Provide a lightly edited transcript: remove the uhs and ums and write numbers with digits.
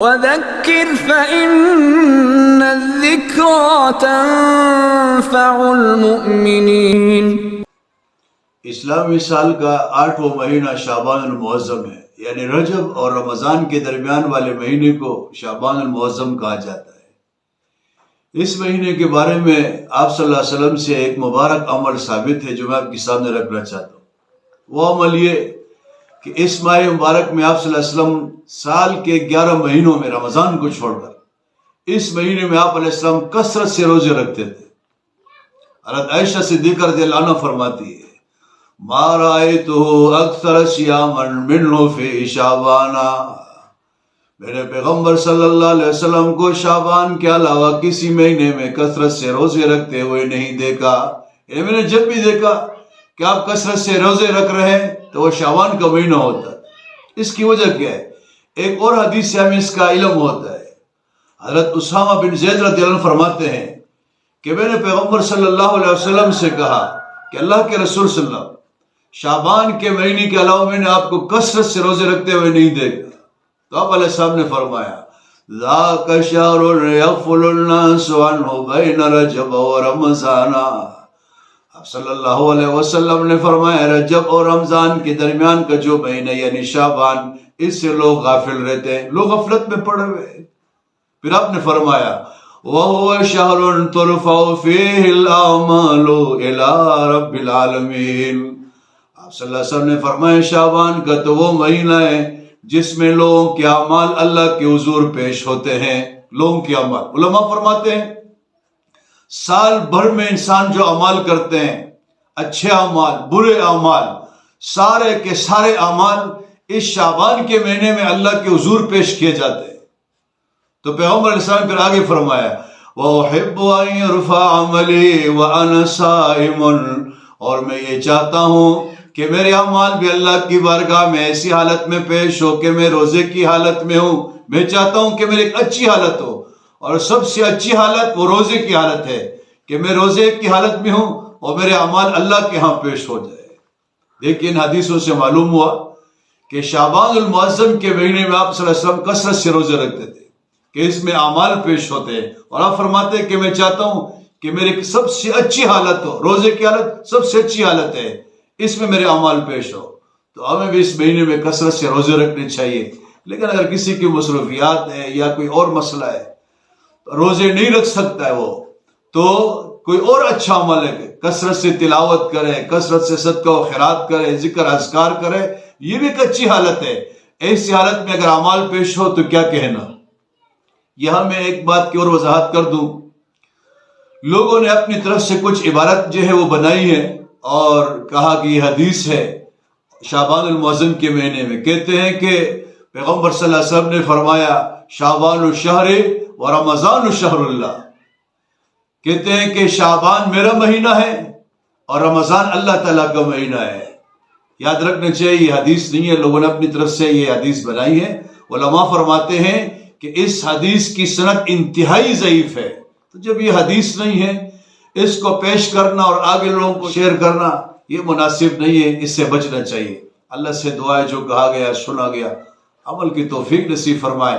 وَذَكِّرْ فَإِنَّ الذِّكْرَىٰ تَنفَعُ الْمُؤْمِنِينَ۔ اسلامی سال کا 8واں مہینہ شعبان المعظم ہے، یعنی رجب اور رمضان کے درمیان والے مہینے کو شعبان المعظم کہا جاتا ہے۔ اس مہینے کے بارے میں آپ صلی اللہ علیہ وسلم سے ایک مبارک عمل ثابت ہے جو میں آپ کے سامنے رکھنا چاہتا ہوں۔ وہ عمل یہ کہ اس ماہ مبارک میں آپ صلی اللہ علیہ وسلم سال کے 11 مہینوں میں رمضان کو چھوڑ کر اس مہینے میں آپ علیہ السلام کثرت سے روزے رکھتے تھے۔ حضرت عائشہ صدیقہ رضی اللہ عنہ فرماتی ہے، ما رأیتہ اکثر صیاما منہ فی شعبان، میرے پیغمبر صلی اللہ علیہ وسلم کو شعبان کے علاوہ کسی مہینے میں کثرت سے روزے رکھتے ہوئے نہیں دیکھا۔ یعنی میں نے جب بھی دیکھا کہ آپ کثرت سے روزے رکھ رہے ہیں تو وہ شعبان کا مہینہ ہوتا ہے۔ اس کی وجہ کیا ہے؟ ایک اور حدیث سے ہمیں اس کا علم ہوتا ہے۔ حضرت اسامہ بن زید رضی اللہ عنہ فرماتے ہیں کہ میں نے پیغمبر صلی اللہ علیہ وسلم سے کہا کہ اللہ کے رسول صلی اللہ علیہ وسلم، شعبان کے مہینے کے علاوہ میں نے آپ کو کثرت سے روزے رکھتے ہوئے نہیں دیکھا۔ تو آپ علیہ السلام نے فرمایا، ذاک شہر یغفل الناس عنہ بین رجب و رمضان۔ آپ صلی اللہ علیہ وسلم نے فرمایا، رجب اور رمضان کے درمیان کا جو مہینہ یعنی شعبان، اس سے لوگ غافل رہتے ہیں، لوگ غفلت میں پڑے ہوئے۔ پھر آپ نے فرمایا، وَهُوَ شَهْرٌ تُرْفَعُ فِيهِ الْأَعْمَالُ إِلَىٰ رَبِّ الْعَالَمِينَ۔ آپ صلی اللہ علیہ وسلم نے فرمایا، شعبان کا تو وہ مہینہ ہے جس میں لوگوں کے اعمال اللہ کے حضور پیش ہوتے ہیں۔ لوگوں کے اعمال، علماء فرماتے ہیں سال بھر میں انسان جو اعمال کرتے ہیں، اچھے اعمال، برے اعمال، سارے کے سارے اعمال اس شعبان کے مہینے میں اللہ کے حضور پیش کیے جاتے ہیں۔ تو پیغمبر علیہ السلام پھر آگے فرمایا، وَأُحِبُّ أَن يُرْفَعَ عَمَلِي وَأَنَا صَائِمٌ، اور میں یہ چاہتا ہوں کہ میرے اعمال بھی اللہ کی بارگاہ میں ایسی حالت میں پیش ہو کہ میں روزے کی حالت میں ہوں۔ میں چاہتا ہوں کہ میری ایک اچھی حالت ہو، اور سب سے اچھی حالت وہ روزے کی حالت ہے کہ میں روزے کی حالت میں ہوں اور میرے اعمال اللہ کے ہاں پیش ہو جائے۔ لیکن حدیثوں سے معلوم ہوا کہ شعبان المعظم کے مہینے میں آپ صلی اللہ علیہ وسلم کثرت سے روزے رکھتے تھے کہ اس میں اعمال پیش ہوتے ہیں، اور آپ فرماتے ہیں کہ میں چاہتا ہوں کہ میری سب سے اچھی حالت ہو، روزے کی حالت سب سے اچھی حالت ہے، اس میں میرے اعمال پیش ہو۔ تو ہمیں بھی اس مہینے میں کثرت سے روزے رکھنے چاہیے۔ لیکن اگر کسی کی مصروفیات ہے یا کوئی اور مسئلہ ہے، روزے نہیں رکھ سکتا ہے وہ، تو کوئی اور اچھا عمل ہے کہ کثرت سے تلاوت کرے، کثرت سے صدقہ و خیرات کرے، ذکر اذکار کرے، یہ بھی ایک اچھی حالت ہے۔ ایسی حالت میں اگر اعمال پیش ہو تو کیا کہنا۔ یہاں میں ایک بات کی اور وضاحت کر دوں، لوگوں نے اپنی طرف سے کچھ عبارت جو ہے وہ بنائی ہے اور کہا کہ یہ حدیث ہے شعبان المعظم کے مہینے میں۔ کہتے ہیں کہ پیغمبر صلی اللہ علیہ وسلم نے فرمایا، شعبان الشہر و رمضان شہر اللہ۔ کہتے ہیں کہ شعبان میرا مہینہ ہے اور رمضان اللہ تعالیٰ کا مہینہ ہے۔ یاد رکھنا چاہیے یہ حدیث نہیں ہے، لوگوں نے اپنی طرف سے یہ حدیث بنائی ہے۔ علماء فرماتے ہیں کہ اس حدیث کی سند انتہائی ضعیف ہے۔ تو جب یہ حدیث نہیں ہے، اس کو پیش کرنا اور آگے لوگوں کو شیئر کرنا یہ مناسب نہیں ہے، اس سے بچنا چاہیے۔ اللہ سے دعا ہے جو کہا گیا سنا گیا عمل کی توفیق نصیب فرمائے۔